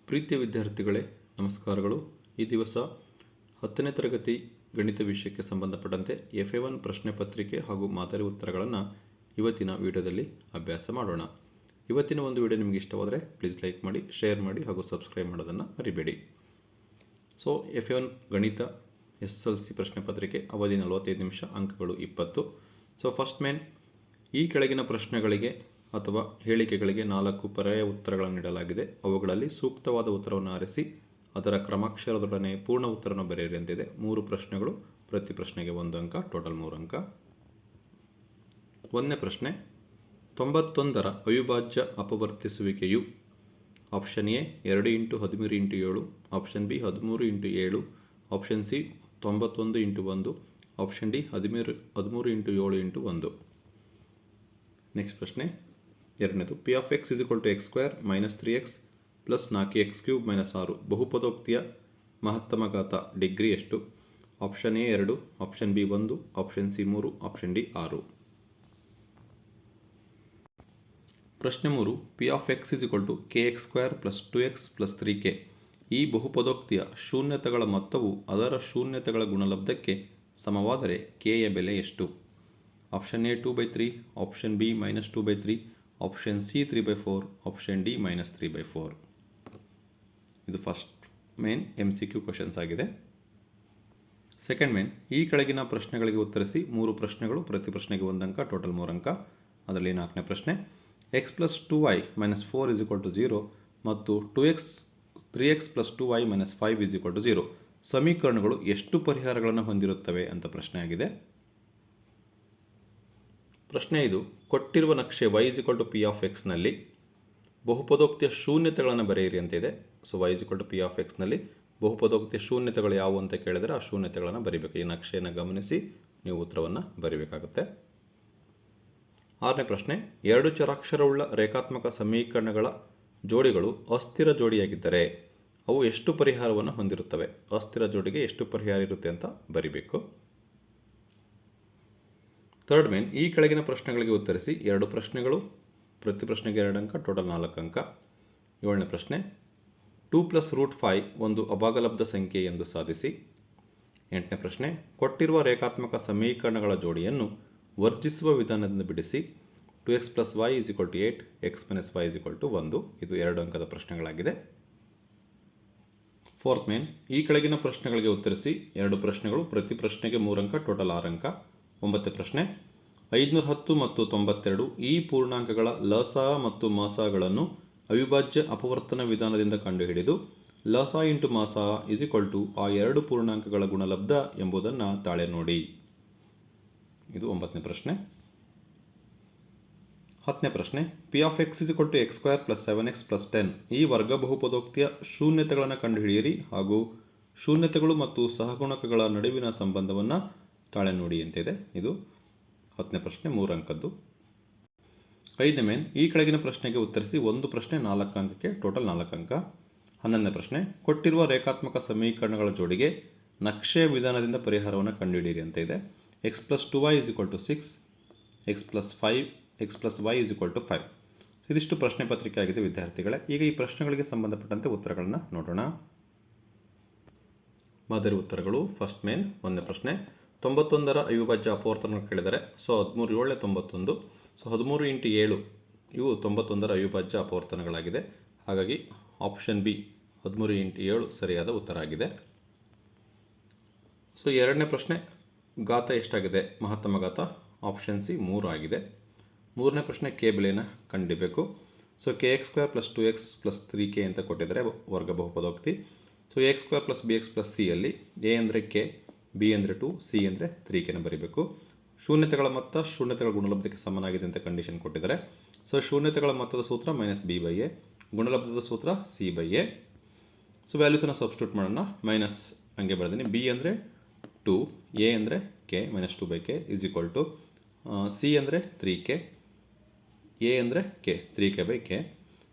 ಪ್ರೀತಿಯ ವಿದ್ಯಾರ್ಥಿಗಳೇ, ನಮಸ್ಕಾರಗಳು. ಈ ದಿವಸ 10ನೇ ತರಗತಿ ಗಣಿತ ವಿಷಯಕ್ಕೆ ಸಂಬಂಧಪಟ್ಟಂತೆ FA1 ಪ್ರಶ್ನೆ ಪತ್ರಿಕೆ ಹಾಗೂ ಮಾದರಿ ಉತ್ತರಗಳನ್ನು ಇವತ್ತಿನ ವಿಡಿಯೋದಲ್ಲಿ ಅಭ್ಯಾಸ ಮಾಡೋಣ. ಇವತ್ತಿನ ಒಂದು ವಿಡಿಯೋ ನಿಮಗೆ ಇಷ್ಟವಾದರೆ ಪ್ಲೀಸ್ ಲೈಕ್ ಮಾಡಿ, ಶೇರ್ ಮಾಡಿ ಹಾಗೂ ಸಬ್ಸ್ಕ್ರೈಬ್ ಮಾಡೋದನ್ನು ಮರಿಬೇಡಿ. ಸೊ FA1 ಗಣಿತ SSLC ಪ್ರಶ್ನೆ ಪತ್ರಿಕೆ, ಅವಧಿ 45 ನಿಮಿಷ, ಅಂಕಗಳು 20. ಸೊ ಫಸ್ಟ್ ಮೇನ್, ಈ ಕೆಳಗಿನ ಪ್ರಶ್ನೆಗಳಿಗೆ ಅಥವಾ ಹೇಳಿಕೆಗಳಿಗೆ 4 ಪರ್ಯಾಯ ಉತ್ತರಗಳನ್ನು ನೀಡಲಾಗಿದೆ. ಅವುಗಳಲ್ಲಿ ಸೂಕ್ತವಾದ ಉತ್ತರವನ್ನು ಆರಿಸಿ ಅದರ ಕ್ರಮಾಕ್ಷರದೊಡನೆ ಪೂರ್ಣ ಉತ್ತರವನ್ನು ಬರೆಯಿರಿ ಅಂತಿದೆ. 3 ಪ್ರಶ್ನೆಗಳು, ಪ್ರತಿ ಪ್ರಶ್ನೆಗೆ 1 ಅಂಕ, ಟೋಟಲ್ 3 ಅಂಕ. 1ನೇ ಪ್ರಶ್ನೆ, 91ರ ಅವಿಭಾಜ್ಯ ಅಪವರ್ತಿಸುವಿಕೆಯು option A 2 × 13 × 7, option B 13 × 7, option C 91 × 1, option D 13 × 7 × 1. Next ಪ್ರಶ್ನೆ, ಎರಡನೇದು, P of X is equal to X square minus 3x plus 4x cube minus 6 ಬಹುಪದೋಕ್ತಿಯ ಮಹತ್ತಮ ಘಾತ ಡಿಗ್ರಿ ಎಷ್ಟು? Option A 2, option B 1, option C 3, option D 6. ಪ್ರಶ್ನೆ 3, P of X is equal to kx square plus 2x plus 3k. ಈ ಬಹುಪದೋಕ್ತಿಯ ಶೂನ್ಯತೆಗಳ ಮೊತ್ತವು ಅದರ ಶೂನ್ಯತೆಗಳ ಗುಣಲಬ್ಧಕ್ಕೆ ಸಮವಾದರೆ k ಯ ಬೆಲೆ ಎಷ್ಟು? Option A 2/3, option B -2/3, option C 3/4, option D -3/4. ಇದು ಫಸ್ಟ್ ಮೇನ್ MCQ ಕ್ವಶನ್ಸ್ ಆಗಿದೆ. Second main, ಈ ಕೆಳಗಿನ ಪ್ರಶ್ನೆಗಳಿಗೆ ಉತ್ತರಿಸಿ. 3 ಪ್ರಶ್ನೆಗಳು, ಪ್ರತಿ ಪ್ರಶ್ನೆಗೆ 1 ಅಂಕ, ಟೋಟಲ್ 3 ಅಂಕ. ಅದರಲ್ಲಿ 4ನೇ ಪ್ರಶ್ನೆ, x + 2y - 4 = 0 ಮತ್ತು 3x + 2y - 5 = 0 ಸಮೀಕರಣಗಳು ಎಷ್ಟು ಪರಿಹಾರಗಳನ್ನು ಹೊಂದಿರುತ್ತವೆ ಅಂತ ಪ್ರಶ್ನೆ ಆಗಿದೆ. ಪ್ರಶ್ನೆ 5, ಕೊಟ್ಟಿರುವ ನಕ್ಷೆ y = p ಆಫ್ x ನಲ್ಲಿ ಬಹುಪದೋಕ್ತಿಯ ಶೂನ್ಯತೆಗಳನ್ನು ಬರೆಯಿರಿ ಅಂತಿದೆ. So y = p of x ನಲ್ಲಿ ಬಹುಪದೋಕ್ತಿಯ ಶೂನ್ಯತೆಗಳು ಯಾವುವು ಅಂತ ಕೇಳಿದರೆ ಆ ಶೂನ್ಯತೆಗಳನ್ನು ಬರಿಬೇಕು. ಈ ನಕ್ಷೆಯನ್ನು ಗಮನಿಸಿ ನೀವು ಉತ್ತರವನ್ನು ಬರಿಬೇಕಾಗುತ್ತೆ. 6ನೇ ಪ್ರಶ್ನೆ, 2 ಚರಾಕ್ಷರವುಳ್ಳ ರೇಖಾತ್ಮಕ ಸಮೀಕರಣಗಳ ಜೋಡಿಗಳು ಅಸ್ಥಿರ ಜೋಡಿಯಾಗಿದ್ದರೆ ಅವು ಎಷ್ಟು ಪರಿಹಾರವನ್ನು ಹೊಂದಿರುತ್ತವೆ? ಅಸ್ಥಿರ ಜೋಡಿಗೆ ಎಷ್ಟು ಪರಿಹಾರ ಇರುತ್ತೆ ಅಂತ ಬರಿಬೇಕು. ಥರ್ಡ್ ಮೇನ್, ಈ ಕೆಳಗಿನ ಪ್ರಶ್ನೆಗಳಿಗೆ ಉತ್ತರಿಸಿ. 2 ಪ್ರಶ್ನೆಗಳು, ಪ್ರತಿ ಪ್ರಶ್ನೆಗೆ 2 ಅಂಕ, ಟೋಟಲ್ 4 ಅಂಕ. 7ನೇ ಪ್ರಶ್ನೆ, 2 + √5 ಒಂದು ಅಭಾಗಲಬ್ಧ ಸಂಖ್ಯೆ ಎಂದು ಸಾಧಿಸಿ. 8ನೇ ಪ್ರಶ್ನೆ, ಕೊಟ್ಟಿರುವ ರೇಖಾತ್ಮಕ ಸಮೀಕರಣಗಳ ಜೋಡಿಯನ್ನು ವರ್ಜಿಸುವ ವಿಧಾನದಿಂದ ಬಿಡಿಸಿ. 2x + y = 8, x - y = 1. ಇದು 2 ಅಂಕದ ಪ್ರಶ್ನೆಗಳಾಗಿದೆ. ಫೋರ್ತ್ ಮೇನ್, ಈ ಕೆಳಗಿನ ಪ್ರಶ್ನೆಗಳಿಗೆ ಉತ್ತರಿಸಿ. 2 ಪ್ರಶ್ನೆಗಳು, ಪ್ರತಿ ಪ್ರಶ್ನೆಗೆ 3 ಅಂಕ, ಟೋಟಲ್ 6 ಅಂಕ. 9ನೇ ಪ್ರಶ್ನೆ, 510 ಮತ್ತು 92 ಈ ಪೂರ್ಣಾಂಕಗಳ ಲಸ ಮತ್ತು ಮಸಗಳನ್ನು ಅವಿಭಾಜ್ಯ ಅಪವರ್ತನ ವಿಧಾನದಿಂದ ಕಂಡುಹಿಡಿದು ಲಸ × ಮಸ = ಆ 2 ಪೂರ್ಣಾಂಕಗಳ ಗುಣಲಬ್ಧ ಎಂಬುದನ್ನು ತಾಳೆ ನೋಡಿ. ಇದು 9ನೇ ಪ್ರಶ್ನೆ. 10ನೇ ಪ್ರಶ್ನೆ, P of X = x² + 7x + 10 ಈ ವರ್ಗ ಬಹುಪದೋಕ್ತಿಯ ಶೂನ್ಯತೆಗಳನ್ನು ಕಂಡುಹಿಡಿಯಿರಿ ಹಾಗೂ ಶೂನ್ಯತೆಗಳು ಮತ್ತು ಸಹಗುಣಕಗಳ ನಡುವಿನ ಸಂಬಂಧವನ್ನು ತಾಳೆ ನೋಡಿ ಅಂತಿದೆ. ಇದು 10ನೇ ಪ್ರಶ್ನೆ, 3 ಅಂಕದ್ದು. 5ನೇ ಮೇನ್, ಈ ಕೆಳಗಿನ ಪ್ರಶ್ನೆಗೆ ಉತ್ತರಿಸಿ. 1 ಪ್ರಶ್ನೆ 4 ಅಂಕಕ್ಕೆ, ಟೋಟಲ್ 4 ಅಂಕ. 11ನೇ ಪ್ರಶ್ನೆ, ಕೊಟ್ಟಿರುವ ರೇಖಾತ್ಮಕ ಸಮೀಕರಣಗಳ ಜೋಡಿಗೆ ನಕ್ಷೆಯ ವಿಧಾನದಿಂದ ಪರಿಹಾರವನ್ನು ಕಂಡುಹಿಡಿಯಿರಿ ಅಂತ ಇದೆ. x + 2y = 6, x + y = 5. ಇದಿಷ್ಟು ಪ್ರಶ್ನೆ ಪತ್ರಿಕೆ ಆಗಿದೆ ವಿದ್ಯಾರ್ಥಿಗಳೇ. ಈಗ ಈ ಪ್ರಶ್ನೆಗಳಿಗೆ ಸಂಬಂಧಪಟ್ಟಂತೆ ಉತ್ತರಗಳನ್ನು ನೋಡೋಣ. ಮಾದರಿ ಉತ್ತರಗಳು. ಫಸ್ಟ್ ಮೇನ್, 1ನೇ ಪ್ರಶ್ನೆ, 91ರ ಅವಿಭಾಜ್ಯ ಅಪವರ್ತನ ಕೇಳಿದರೆ. ಸೊ 13 × 7 91. ಸೊ 13 × 7 ಇವು 91ರ ಅವಿಭಾಜ್ಯ ಅಪವರ್ತನಗಳಾಗಿದೆ. ಹಾಗಾಗಿ ಆಪ್ಷನ್ ಬಿ 13 × 7 ಸರಿಯಾದ ಉತ್ತರ ಆಗಿದೆ. ಸೊ 2ನೇ ಪ್ರಶ್ನೆ, ಘಾತ ಎಷ್ಟಾಗಿದೆ? ಮಹತ್ತಮ ಘಾತ. ಆಪ್ಷನ್ ಸಿ 3 ಆಗಿದೆ. 3ನೇ ಪ್ರಶ್ನೆ, ಕೆ ಬೆಲೆಯನ್ನು ಕಂಡುಹಿಡಿಯಬೇಕು. ಸೊ kx² + 2x + 3k ಅಂತ ಕೊಟ್ಟಿದ್ದಾರೆ ವರ್ಗ ಬಹುಪದೋಕ್ತಿ. ಸೊ x² + bx + c ಯಲ್ಲಿ a ಅಂದರೆ k, b ಅಂದರೆ 2, c ಅಂದರೆ 3k ಬರೀಬೇಕು. ಶೂನ್ಯತೆಗಳ ಮೊತ್ತ ಶೂನ್ಯತೆಗಳ ಗುಣಲಬ್ಧಕ್ಕೆ ಸಮನಾಗಿದೆ ಅಂತ ಕಂಡೀಷನ್ ಕೊಟ್ಟಿದ್ದಾರೆ. ಸೊ ಶೂನ್ಯತೆಗಳ ಮೊತ್ತದ ಸೂತ್ರ -b/a, ಗುಣಲಬ್ಧದ ಸೂತ್ರ c/a. ಸೊ ವ್ಯಾಲ್ಯೂಸನ್ನು ಸಬ್ಸ್ಟಿಟ್ಯೂಟ್ ಮಾಡೋಣ. ಮೈನಸ್ ಹಂಗೆ ಬರ್ತೀನಿ. b ಅಂದರೆ 2, a ಅಂದರೆ k -2/k = c ಅಂದರೆ 3k, a ಅಂದರೆ k 3k/k.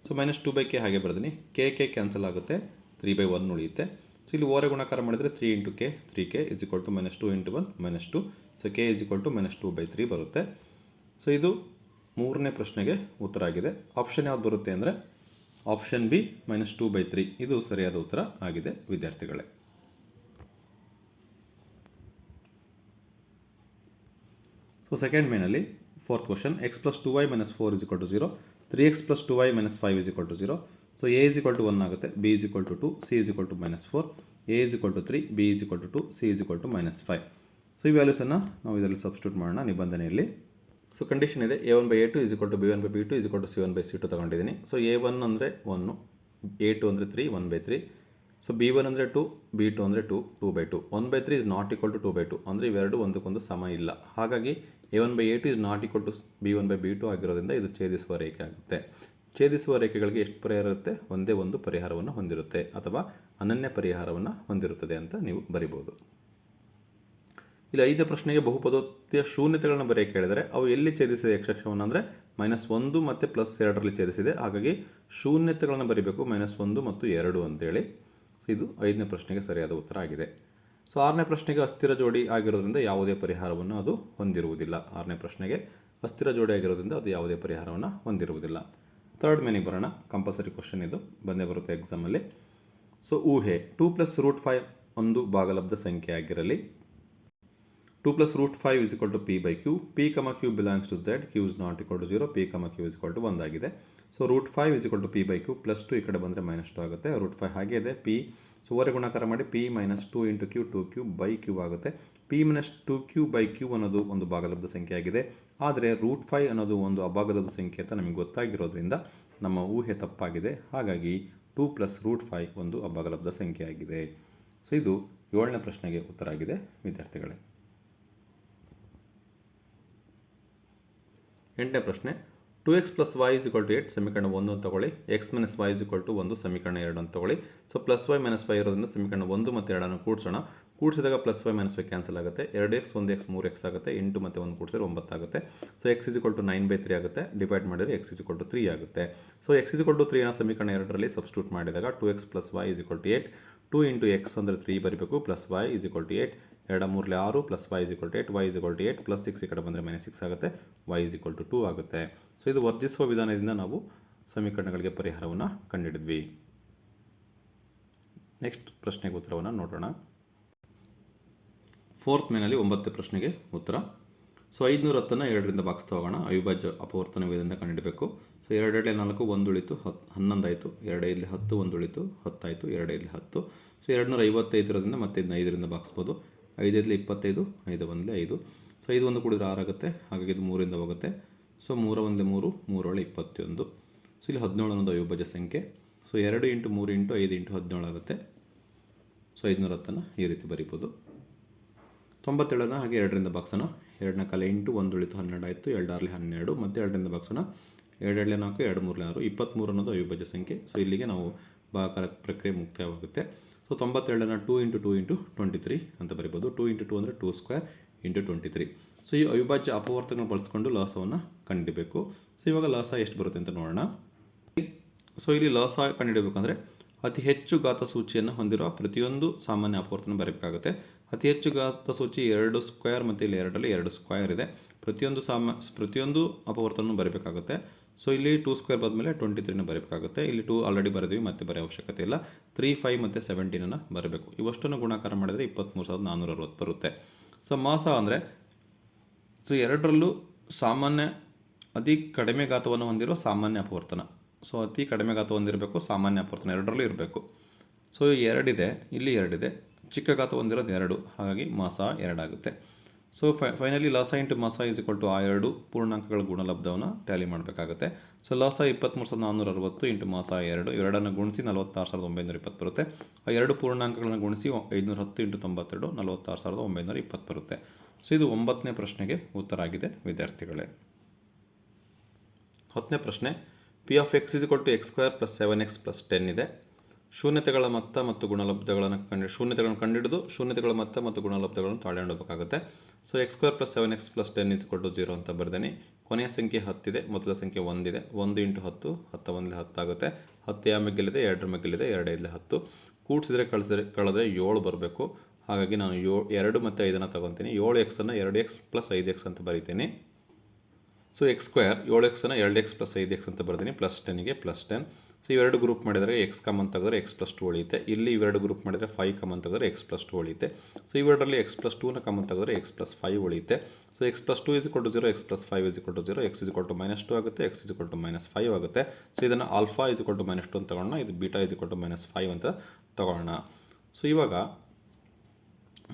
ಸೊ -2/k ಹಾಗೆ ಬರ್ತೀನಿ. k ಕ್ಯಾನ್ಸಲ್ ಆಗುತ್ತೆ, 3/1 ಉಳಿಯುತ್ತೆ. ಸೊ ಇಲ್ಲಿ ಓರೆ ಗುಣಾಕಾರ ಮಾಡಿದರೆ 3 × k 3k = -2 × 1 -2. ಸೊ k = -2/3 ಬರುತ್ತೆ. ಸೊ ಇದು 3ನೇ ಪ್ರಶ್ನೆಗೆ ಉತ್ತರ ಆಗಿದೆ. ಆಪ್ಷನ್ ಯಾವ್ದು ಬರುತ್ತೆ ಅಂದರೆ ಆಪ್ಷನ್ ಬಿ -2/3 ಇದು ಸರಿಯಾದ ಉತ್ತರ ಆಗಿದೆ ವಿದ್ಯಾರ್ಥಿಗಳೇ. ಸೊ ಸೆಕೆಂಡ್ ಮೇನಲ್ಲಿ fourth question x + 2y - 4 = 0, 3x + 2y - 5 = 0. So a = 1 ಆಗುತ್ತೆ, b = 2, c = -4, a = 3, b = 2, c = -5. So ಈ ವ್ಯಾಲ್ಯೂಸನ್ನು ನಾವು ಇದರಲ್ಲಿ ಸಬ್ಸ್ಟಿಟ್ಯೂಟ್ ಮಾಡೋಣ ನಿಬಂಧನೆಯಲ್ಲಿ. ಸೊ ಕಂಡೀಷನ್ ಇದೆ a1/a2 = b1/b2 = c1/c2 ತಗೊಂಡಿದ್ದೀನಿ. ಸೊ a1 ಅಂದರೆ 1, a2 ಅಂದರೆ 3, 1/3. ಸೊ b1 ಅಂದರೆ 2, b2 ಅಂದರೆ 2, 2/2. 1/3 is not equal to 2/2 ಅಂದರೆ ಇವೆರಡು ಒಂದಕ್ಕೊಂದು ಸಮ ಇಲ್ಲ. ಹಾಗಾಗಿ a1/a2 is not equal to b1/b2 ಆಗಿರೋದ್ರಿಂದ ಇದು ಛೇದಿಸುವ ರೇಖೆ ಆಗುತ್ತೆ. ಛೇದಿಸುವ ರೇಖೆಗಳಿಗೆ ಎಷ್ಟು ಪರಿಹಾರ ಇರುತ್ತೆ? ಒಂದೇ ಒಂದು ಪರಿಹಾರವನ್ನು ಹೊಂದಿರುತ್ತೆ ಅಥವಾ ಅನನ್ಯ ಪರಿಹಾರವನ್ನು ಹೊಂದಿರುತ್ತದೆ ಅಂತ ನೀವು ಬರಿಬೋದು. ಇಲ್ಲಿ 5ನೇ ಪ್ರಶ್ನೆಗೆ ಬಹುಪದೋಕ್ತಿಯ ಶೂನ್ಯತೆಗಳನ್ನು ಬರೆಯಕ್ಕೆ ಹೇಳಿದರೆ ಅವು ಎಲ್ಲಿ ಛೇದಿಸಿದೆ x ಅಕ್ಷವನ್ನು ಅಂದರೆ -1 ಮತ್ತು +2ರಲ್ಲಿ ಛೇದಿಸಿದೆ. ಹಾಗಾಗಿ ಶೂನ್ಯತೆಗಳನ್ನು ಬರೀಬೇಕು -1 ಮತ್ತು 2 ಅಂತೇಳಿ. ಸೊ ಇದು 5ನೇ ಪ್ರಶ್ನೆಗೆ ಸರಿಯಾದ ಉತ್ತರ ಆಗಿದೆ. ಸೊ 6ನೇ ಪ್ರಶ್ನೆಗೆ ಅಸ್ಥಿರ ಜೋಡಿ ಆಗಿರೋದ್ರಿಂದ ಯಾವುದೇ ಪರಿಹಾರವನ್ನು ಅದು ಹೊಂದಿರುವುದಿಲ್ಲ. 6ನೇ ಪ್ರಶ್ನೆಗೆ ಅಸ್ಥಿರ ಜೋಡಿ ಆಗಿರೋದ್ರಿಂದ ಅದು ಯಾವುದೇ ಪರಿಹಾರವನ್ನು ಹೊಂದಿರುವುದಿಲ್ಲ. ಥರ್ಡ್ ಮೇನಿಗೆ ಬರೋಣ. ಕಂಪಲ್ಸರಿ ಕ್ವಶನ್ ಇದು ಬಂದೇ ಬರುತ್ತೆ ಎಕ್ಸಾಮಲ್ಲಿ. ಸೊ ಊಹೆ 2 + √5 ಒಂದು ಭಾಗಲಬ್ಧ ಸಂಖ್ಯೆ ಆಗಿರಲಿ. 2 + √5 = p/q, p, q belongs to z, q is not equal to 0, p, q is 1 ಆಗಿದೆ. ಸೊ √5 = p/q, +2 ಈ ಕಡೆ ಬಂದರೆ -2 ಆಗುತ್ತೆ. √5 ಹಾಗೆ ಇದೆ. p ಸೊ ಓರೆ ಗುಣಾಕಾರ ಮಾಡಿ p - 2 × q 2q/q ಆಗುತ್ತೆ. p - 2q/q ಅನ್ನೋದು ಒಂದು ಭಾಗಲಬ್ಧ ಸಂಖ್ಯೆ ಆಗಿದೆ. ಆದರೆ √5 ಅನ್ನೋದು ಒಂದು ಅಭಾಗಲಬ್ಧ ಸಂಖ್ಯೆ ಅಂತ ನಮಗೆ ಗೊತ್ತಾಗಿರೋದ್ರಿಂದ ನಮ್ಮ ಊಹೆ ತಪ್ಪಾಗಿದೆ. ಹಾಗಾಗಿ 2 + √5 ಒಂದು ಅಭಾಗಲಬ್ಧ ಸಂಖ್ಯೆ ಆಗಿದೆ. ಸೊ ಇದು 7ನೇ ಪ್ರಶ್ನೆಗೆ ಉತ್ತರ ಆಗಿದೆ ವಿದ್ಯಾರ್ಥಿಗಳೇ. 8ನೇ ಪ್ರಶ್ನೆ 2x + y = 8 ಸಮೀಕರಣ 1 ಅಂತ ತಗೊಳ್ಳಿ. x - y = 1 ಸಮೀಕರಣ 2 ಅಂತ ತಗೊಳ್ಳಿ. ಸೊ +y - y ಇರೋದ್ರಿಂದ ಸಮೀಕರಣ 1 ಮತ್ತು 2 ಕೂಡಿಸೋಣ. ಕೂಡಿಸಿದಾಗ +y - y ಕ್ಯಾನ್ಸಲ್ ಆಗುತ್ತೆ. 2x 1x 3x ಆಗುತ್ತೆ. 8 ಮತ್ತು 1 ಕೂಡಿಸಿದ್ರೆ 9 ಆಗುತ್ತೆ. ಸೊ x = 9/3 ಆಗುತ್ತೆ. ಡಿವೈಡ್ ಮಾಡಿದರೆ x = 3 ಆಗುತ್ತೆ. ಸೊ x = 3 ಸಮೀಕರಣ 2ರಲ್ಲಿ ಸಬ್ಸ್ಟಿಟ್ಯೂಟ್ ಮಾಡಿದಾಗ 2x + y = 8, 2 × x ಅಂದರೆ 3 ಬರೀಬೇಕು, +y = 8, 2 3 6, +y = 8, y = 8, +6 ಈ ಕಡೆ ಬಂದರೆ -6 ಆಗುತ್ತೆ, y = 2 ಆಗುತ್ತೆ. ಸೊ ಇದು ವರ್ಜಿಸುವ ವಿಧಾನದಿಂದ ನಾವು ಸಮೀಕರಣಗಳಿಗೆ ಪರಿಹಾರವನ್ನು ಕಂಡುಹಿಡಿದ್ವಿ. ನೆಕ್ಸ್ಟ್ ಪ್ರಶ್ನೆಗೆ ಉತ್ತರವನ್ನು ನೋಡೋಣ. ಫೋರ್ತ್ ಮೇನಲ್ಲಿ 9ನೇ ಪ್ರಶ್ನೆಗೆ ಉತ್ತರ. ಸೊ 510ನ್ನು 2ರಿಂದ ಭಾಗಿಸ್ತಾ ಹೋಗೋಣ. ಅವಿಭಾಜ್ಯ ಅಪವರ್ತನ ವಿಧಾನದಿಂದ ಕಂಡುಹಿಡಬೇಕು. ಸೊ 2 × 4 1 ಉಳಿತು 11 ಆಯಿತು. 2 × 5 10 1 ಉಳಿತು 10 ಆಯಿತು. 2 × 5 10. ಸೊ 255 ಇರೋದ್ರಿಂದ ಮತ್ತೆ ಇದನ್ನ 5ರಿಂದ ಭಾಗಿಸ್ಬೋದು. 5 × 5 = 25, 5 × 1 5. ಸೊ 5 1 ಕೂಡಿದ್ರೆ 6 ಆಗುತ್ತೆ. ಹಾಗಾಗಿ ಇದು 3ರಿಂದ ಹೋಗುತ್ತೆ. ಸೊ 3 × 1 3, 3 × 21. ಸೊ ಇಲ್ಲಿ 17 ಅನ್ನೋದು ಅವಿಭಾಜ್ಯ ಸಂಖ್ಯೆ. ಸೊ 2 × 3 × 5 × 17 ಆಗುತ್ತೆ. ಸೊ 510ನ್ನು ಈ ರೀತಿ ಬರೀಬೋದು. 97ನ್ನು ಹಾಗೆ 2ರಿಂದ ಭಾಗಿಸೋಣ. 2 × 4 8, 1 ಉಳಿತು 12 ಆಯಿತು. 2 × 6 12 ಮತ್ತು 2ರಿಂದ ಭಾಗಿಸೋಣ. 2 × 4 2 × 3 6, 23 ಅನ್ನೋದು ಅವಿಭಾಜ್ಯ ಸಂಖ್ಯೆ. ಸೊ ಇಲ್ಲಿಗೆ ನಾವು ಭಾಗಾಕಾರ ಪ್ರಕ್ರಿಯೆ ಮುಕ್ತಾಯವಾಗುತ್ತೆ. ಸೊ 97ನ್ನು 2 × 2 × 23 ಅಂತ ಬರಿಬೋದು. 2 × 2 ಅಂದರೆ 2² × 23. ಸೊ ಈ ಅವಿಭಾಜ್ಯ ಅಪವರ್ತನ ಬಳಸ್ಕೊಂಡು ಲಸವನ್ನು ಕಂಡುಹಿಡಬೇಕು. ಸೊ ಇವಾಗ ಲಸ ಎಷ್ಟು ಬರುತ್ತೆ ಅಂತ ನೋಡೋಣ. ಸೊ ಇಲ್ಲಿ ಲಸ ಕಂಡುಹಿಡಬೇಕಂದ್ರೆ ಅತಿ ಹೆಚ್ಚು ಘಾತ ಸೂಚಿಯನ್ನು ಹೊಂದಿರುವ ಪ್ರತಿಯೊಂದು ಸಾಮಾನ್ಯ ಅಪವರ್ತನ ಬರೀಬೇಕಾಗುತ್ತೆ. ಅತಿ ಹೆಚ್ಚು ಘಾತ ಸೂಚಿ 2² ಮತ್ತು ಇಲ್ಲಿ 2ರಲ್ಲಿ 2² ಇದೆ. ಪ್ರತಿಯೊಂದು ಅಪವರ್ತನ ಬರೀಬೇಕಾಗುತ್ತೆ. ಸೊ ಇಲ್ಲಿ 2² ಬಂದಮೇಲೆ 23ನ ಬರೀಬೇಕಾಗುತ್ತೆ. ಇಲ್ಲಿ 2 ಆಲ್ರೆಡಿ ಬರೆದ್ವಿ, ಮತ್ತೆ ಬರೆಯೋ ಅವಶ್ಯಕತೆ ಇಲ್ಲ. 3, 5 ಮತ್ತು 17ನ್ನು ಬರಬೇಕು. ಇವಷ್ಟನ್ನು ಗುಣಾಕಾರ ಮಾಡಿದರೆ 23,460 ಬರುತ್ತೆ. ಸೊ ಮಾಸ ಅಂದರೆ ಸೊ 2ರಲ್ಲೂ ಸಾಮಾನ್ಯ ಅತಿ ಕಡಿಮೆ ಘಾತವನ್ನು ಹೊಂದಿರೋ ಸಾಮಾನ್ಯ ಅಪವರ್ತನ. ಸೊ ಅತಿ ಕಡಿಮೆ ಘಾತ ಹೊಂದಿರಬೇಕು, ಸಾಮಾನ್ಯ ಅಪವರ್ತನ 2ರಲ್ಲೂ ಇರಬೇಕು. ಸೊ 2 ಇದೆ, ಇಲ್ಲಿ 2 ಇದೆ, ಚಿಕ್ಕ ಘಾತ ಹೊಂದಿರೋದು 2, ಹಾಗಾಗಿ ಮಾಸ 2 ಆಗುತ್ತೆ. ಸೊ ಫೈನಲಿ ಲಸ ಇಂಟು ಮಾಸ = ಆ 2 ಪೂರ್ಣಾಂಕಗಳ ಗುಣಲಬ್ಧವನ್ನು ಟ್ಯಾಲಿ ಮಾಡಬೇಕಾಗುತ್ತೆ. ಸೊ ಲಸ 23,460 ಇಂಟು ಮಾಸ 2, ಎರಡನ್ನು ಗುಣಿಸಿ 46,920 ಬರುತ್ತೆ. ಆ 2 ಪೂರ್ಣಾಂಕಗಳನ್ನು ಗುಣಿಸಿ 510 × 92 46,920 ಬರುತ್ತೆ. ಸೊ ಇದು 9ನೇ ಪ್ರಶ್ನೆಗೆ ಉತ್ತರ ಆಗಿದೆ ವಿದ್ಯಾರ್ಥಿಗಳೇ. 10ನೇ ಪ್ರಶ್ನೆ p of x = x² + 7x + 10 ಇದೆ. ಶೂನ್ಯತೆಗಳ ಮೊತ್ತ ಮತ್ತು ಗುಣಲಬ್ಧಗಳನ್ನು ಶೂನ್ಯತೆಗಳನ್ನು ಕಂಡುಹಿಡಿದು ಶೂನ್ಯತೆಗಳ ಮೊತ್ತ ಮತ್ತು ಗುಣಲಬ್ಧಗಳನ್ನು ತಾಳೆಂಡಬೇಕಾಗುತ್ತೆ. ಸೊ x² + 7x + 10 = 0 ಅಂತ ಬರ್ದೇನೆ. ಕೊನೆಯ ಸಂಖ್ಯೆ 10 ಇದೆ, ಮೊದಲ ಸಂಖ್ಯೆ 1 ಇದೆ. 1 × 10 10 1 10 ಆಗುತ್ತೆ. 10 ಯಾವ ಮೆಗ್ಗಲಿದೆ? 2 ಮೆಗ್ಗಲಿದೆ. 2 5 10. ಕೂಡಿಸಿದ್ರೆ ಕಳೆದ್ರೆ 7 ಬರಬೇಕು. ಹಾಗಾಗಿ ನಾನು 2 ಮತ್ತು 5ನ್ನು ತಗೊತೀನಿ. 7x-ಅನ್ನು 2x + 5x ಅಂತ ಬರೀತೀನಿ. ಸೊ x² 7x-ಅನ್ನು 2x + 5x ಅಂತ ಬರ್ತೀನಿ. +10ಗೆ +10. ಸೊ ಇವೆರಡು ಗ್ರೂಪ್ ಮಾಡಿದರೆ ಎಕ್ಸ್ ಕಾಮನ್ ತೆಗೆದ್ರೆ ಎಕ್ಸ್ ಪ್ಲಸ್ ಟು ಉಳಿಯುತ್ತೆ. ಇಲ್ಲಿ ಇವೆರಡು ಗ್ರೂಪ್ ಮಾಡಿದರೆ 5 ಕಾಮನ್ ತೆಗೆದ್ರೆ ಎಕ್ಸ್ ಪ್ಲಸ್ ಟು ಉಳಿಯುತ್ತೆ. ಸೊ ಇವೆರಡರಲ್ಲಿ ಎಕ್ಸ್ ಪ್ಲಸ್ ಟೂನ ಕಾಮನ್ ತೆಗೆದ್ರೆ ಎಕ್ಸ್ ಪ್ಲಸ್ 5 ಉಳಿಯುತ್ತೆ. So X plus 2 0, X plus 5 0, X -2 ಆಗುತ್ತೆ, ಎಕ್ಸ್ -5 ಆಗುತ್ತೆ. ಸೊ ಇದನ್ನು ಆಲ್ಫಾ -2 ಅಂತ ತಗೊಳ್ಳೋಣ, ಇದು ಬೀಟಾ -5 ಅಂತ ತಗೊಳ್ಳೋಣ. ಸೊ ಇವಾಗ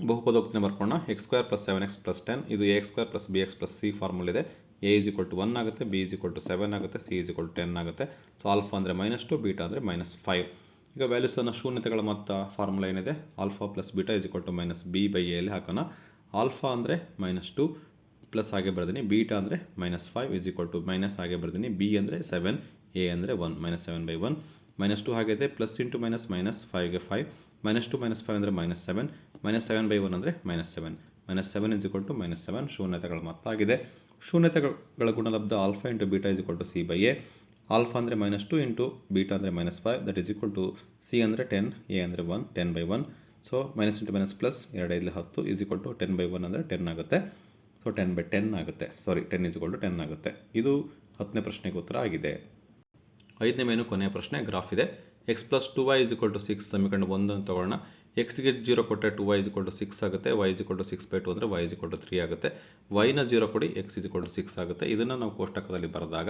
ಬಹುಪದೋಕ್ತಿನ ಬರ್ಕೊಳ್ಳೋಣ. x² + 7x + 10 ಇದು ax² + bx + c ಫಾರ್ಮುಲ್ ಇದೆ. a 1 ಆಗುತ್ತೆ, b 7 ಆಗುತ್ತೆ, c 10 ಆಗುತ್ತೆ. ಸೊ ಆಲ್ಫಾ ಅಂದರೆ -2, ಬೀಟಾ ಅಂದರೆ -5. ಈಗ ವ್ಯಾಲ್ಯೂಸನ್ನು ಶೂನ್ಯತೆಗಳ ಮೊತ್ತ ಫಾರ್ಮುಲಾ ಏನಿದೆ, ಆಲ್ಫಾ + ಬೀಟಾ -b/a ಅಲ್ಲಿ ಹಾಕೋಣ. ಆಲ್ಫಾ ಅಂದರೆ -2 ಪ್ಲಸ್ ಹಾಗೆ ಬರ್ತೀನಿ, ಬೀಟಾ ಅಂದರೆ -5 ಮೈನಸ್ ಹಾಗೆ ಬರ್ತೀನಿ, b ಅಂದರೆ 7, a ಅಂದರೆ 1 -7/1. -2 ಹಾಗಿದೆ, ಪ್ಲಸ್ ಇಂಟು ಮೈನಸ್ -5ಗೆ 5, -2 -5 ಅಂದರೆ -7, -7/1 ಅಂದರೆ -7, -7 -7 ಶೂನ್ಯತೆಗಳ ಮೊತ್ತ ಆಗಿದೆ. ಶೂನ್ಯತೆಗಳ ಗುಣಲಬ್ಧ alpha into beta c/a. Alpha ಅಂದರೆ -2 ಇಂಟು ಬೀಟಾ ಅಂದರೆ -5, that is equal to c ಅಂದರೆ 10, a ಅಂದರೆ 1, 10/1. So minus into minus plus 2 5 10 is equal to 10/1 ಅಂದರೆ 10 ಆಗುತ್ತೆ. ಸೊ 10/10 ಆಗುತ್ತೆ, 10 = 10 ಆಗುತ್ತೆ. ಇದು 10ನೇ ಪ್ರಶ್ನೆಗೆ ಉತ್ತರ ಆಗಿದೆ. 5ನೇ ಮೇನು ಕೊನೆಯ ಪ್ರಶ್ನೆ ಗ್ರಾಫ್ ಇದೆ. x + 2y = 6 ಸಮೀಕರಣ 1 ಅಂತ ತಗೊಳ್ಳೋಣ. ಎಕ್ಸ್ಗೆ 0 ಕೊಟ್ಟರೆ 2y = 6 ಆಗುತ್ತೆ, y = 6/2 ಅಂದರೆ y = 3 ಆಗುತ್ತೆ. yನ 0 ಕೊಡಿ, x = 6 ಆಗುತ್ತೆ. ಇದನ್ನು ನಾವು ಕೋಷ್ಟಕದಲ್ಲಿ ಬರೆದಾಗ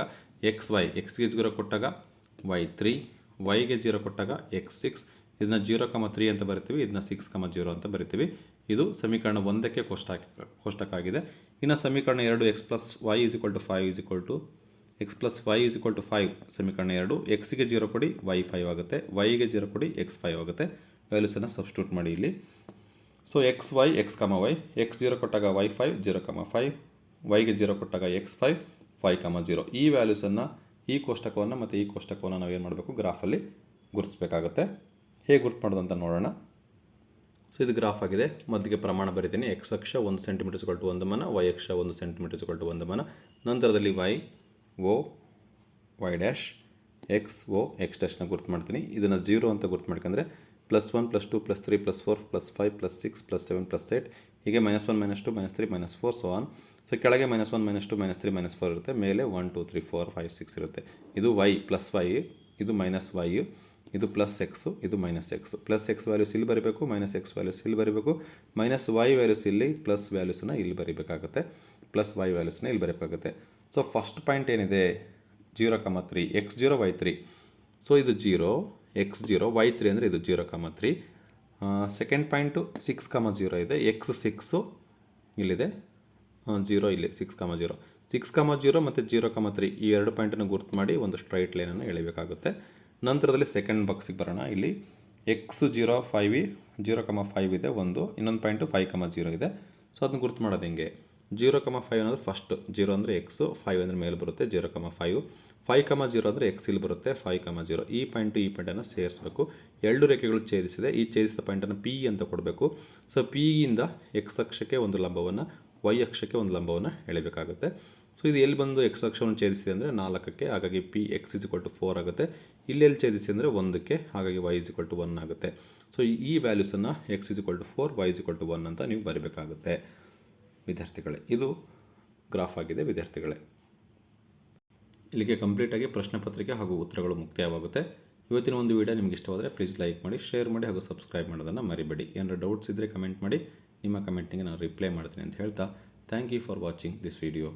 ಎಕ್ಸ್ಗೆ 0 ಕೊಟ್ಟಾಗ y 3, yಗೆ 0 ಕೊಟ್ಟಾಗ x 6, ಇದನ್ನ 0,3 ಅಂತ ಬರಿತೀವಿ, ಇದನ್ನ 6,0 ಅಂತ ಬರಿತೀವಿ. ಇದು ಸಮೀಕರಣ 1ಕ್ಕೆ ಕೋಷ್ಟಕ ಆಗಿದೆ. ಇನ್ನು ಸಮೀಕರಣ 2 x + y = 5 x + y = 5 ಸಮೀಕರಣ 2. ಎಕ್ಸ್ಗೆ 0 ಕೊಡಿ, y 5 ಆಗುತ್ತೆ, yಗೆ 0 ಕೊಡಿ, x 5 ಆಗುತ್ತೆ. ವ್ಯಾಲ್ಯೂಸನ್ನು ಸಬ್ಸ್ಟಿಟ್ಯೂಟ್ ಮಾಡಿ ಇಲ್ಲಿ. So x, y, x, y, x 0 ಕೊಟ್ಟಾಗ y 5, 0,5, yಗೆ 0 ಕೊಟ್ಟಾಗ x 5, 5,0. ಈ ವ್ಯಾಲ್ಯೂಸನ್ನು, ಈ ಕೋಷ್ಟಕವನ್ನು ಮತ್ತು ಈ ಕೋಷ್ಟಕವನ್ನು ನಾವು ಏನು ಮಾಡಬೇಕು, ಗ್ರಾಫಲ್ಲಿ ಗುರುತಿಸಬೇಕಾಗುತ್ತೆ. ಹೇಗೆ ಗುರುತು ಮಾಡೋದು ಅಂತ ನೋಡೋಣ. ಸೊ ಇದು ಗ್ರಾಫ್ ಆಗಿದೆ. ಮೊದಲಿಗೆ ಪ್ರಮಾಣ ಬರಿತೀನಿ. x ಅಕ್ಷ 1 cm = 1 ಮನ, y ಅಕ್ಷ 1 cm = 1 ಮನ. ನಂತರದಲ್ಲಿ y, o, y dash, x, o, x ಡ್ಯಾಶ್ನ ಗುರುತು ಮಾಡ್ತೀನಿ. ಇದನ್ನು 0 ಅಂತ ಗುರುತು ಮಾಡ್ಕೊಂಡ್ರೆ +1 +2 +3 +4 +5 +6 +7 +8 ಹೀಗೆ -1 -2 -3 -4 ಸೊ ಆನ್. ಸೊ ಕೆಳಗೆ -1 -2 -3 -4 ಇರುತ್ತೆ, ಮೇಲೆ 1 2 3 4 5 6 ಇರುತ್ತೆ. ಇದು y +y, ಇದು -y, ಇದು +x, ಇದು -x. +x ವ್ಯಾಲ್ಯೂಸ್ ಇಲ್ಲಿ ಬರೀಬೇಕು, -x ವ್ಯಾಲ್ಯೂಸ್ ಇಲ್ಲಿ ಬರೀಬೇಕು, -y ವ್ಯಾಲ್ಯೂಸ್ ಇಲ್ಲಿ, ಪ್ಲಸ್ ವ್ಯಾಲ್ಯೂಸನ್ನ ಇಲ್ಲಿ ಬರೀಬೇಕಾಗುತ್ತೆ, +y ವ್ಯಾಲ್ಯೂಸ್ನ ಇಲ್ಲಿ ಬರೀಬೇಕಾಗುತ್ತೆ. ಸೊ ಫಸ್ಟ್ ಪಾಯಿಂಟ್ ಏನಿದೆ 0,3 x0 y3. ಸೊ ಇದು 0 x0 y3 ಅಂದರೆ ಇದು 0,3. ಸೆಕೆಂಡ್ ಪಾಯಿಂಟು 6,0 ಇದೆ, x6 ಇಲ್ಲಿದೆ, 0 ಇಲ್ಲಿ 6,0. 6,0 ಮತ್ತು 0,3 ಈ ಎರಡು ಪಾಯಿಂಟನ್ನು ಗುರುತು ಮಾಡಿ ಒಂದು ಸ್ಟ್ರೈಟ್ ಲೈನನ್ನು ಎಳಿಬೇಕಾಗುತ್ತೆ. ನಂತರದಲ್ಲಿ ಸೆಕೆಂಡ್ ಬಾಕ್ಸಿಗೆ ಬರೋಣ. ಇಲ್ಲಿ x0 5 0,5 ಇದೆ ಒಂದು, ಇನ್ನೊಂದು ಪಾಯಿಂಟು 5,0 ಇದೆ. ಸೊ ಅದನ್ನು ಗುರುತು ಮಾಡೋದು ಹೆಂಗೆ, 0,5 ಅನ್ನೋದು ಫಸ್ಟ್, 0 ಅಂದರೆ x, 5 ಅಂದರೆ ಮೇಲೆ ಬರುತ್ತೆ 0,5, 5,0 ಅಂದರೆ x ಇಲ್ಲಿ ಬರುತ್ತೆ 5,0. ಈ ಪಾಯಿಂಟನ್ನು ಸೇರಿಸಬೇಕು. ಎರಡು ರೇಖೆಗಳು ಛೇದಿಸಿದೆ, ಈ ಛೇದಿಸಿದ ಪಾಯಿಂಟನ್ನು P ಅಂತ ಕೊಡಬೇಕು. ಸೊ Pಯಿಂದ x ಅಕ್ಷಕ್ಕೆ ಒಂದು ಲಂಬವನ್ನು, y ಅಕ್ಷಕ್ಕೆ ಒಂದು ಲಂಬವನ್ನು ಎಳಿಬೇಕಾಗುತ್ತೆ. ಸೊ ಇದು ಎಲ್ಲಿ ಬಂದು x ಅಕ್ಷವನ್ನು ಛೇದಿಸಿದೆ ಅಂದರೆ 4ಕ್ಕೆ, ಹಾಗಾಗಿ P x = 4 ಆಗುತ್ತೆ. ಇಲ್ಲೆಲ್ಲಿ ಛೇದಿಸಿ ಅಂದರೆ 1ಕ್ಕೆ, ಹಾಗಾಗಿ y = 1 ಆಗುತ್ತೆ. ಸೊ ಈ ವ್ಯಾಲ್ಯೂಸನ್ನು x = 4, y = 1 ಅಂತ ನೀವು ಬರೀಬೇಕಾಗುತ್ತೆ ವಿದ್ಯಾರ್ಥಿಗಳೇ. ಇದು ಗ್ರಾಫ್ ಆಗಿದೆ ವಿದ್ಯಾರ್ಥಿಗಳೇ. ಇಲ್ಲಿಗೆ ಕಂಪ್ಲೀಟಾಗಿ ಪ್ರಶ್ನೆ ಪತ್ರಿಕೆ ಹಾಗೂ ಉತ್ತರಗಳು ಮುಕ್ತಾಯವಾಗುತ್ತೆ. ಇವತ್ತಿನ ಒಂದು ವಿಡಿಯೋ ನಿಮಗೆ ಇಷ್ಟವಾದರೆ ಪ್ಲೀಸ್ ಲೈಕ್ ಮಾಡಿ, ಶೇರ್ ಮಾಡಿ ಹಾಗೂ ಸಬ್ಸ್ಕ್ರೈಬ್ ಮಾಡೋದನ್ನು ಮರಿಬೇಡಿ. ಏನಾದರೂ ಡೌಟ್ಸ್ ಇದ್ದರೆ ಕಮೆಂಟ್ ಮಾಡಿ, ನಿಮ್ಮ ಕಮೆಂಟಿಗೆ ನಾನು ರಿಪ್ಲೈ ಮಾಡ್ತೀನಿ ಅಂತ ಹೇಳ್ತಾ, thank you for watching this video.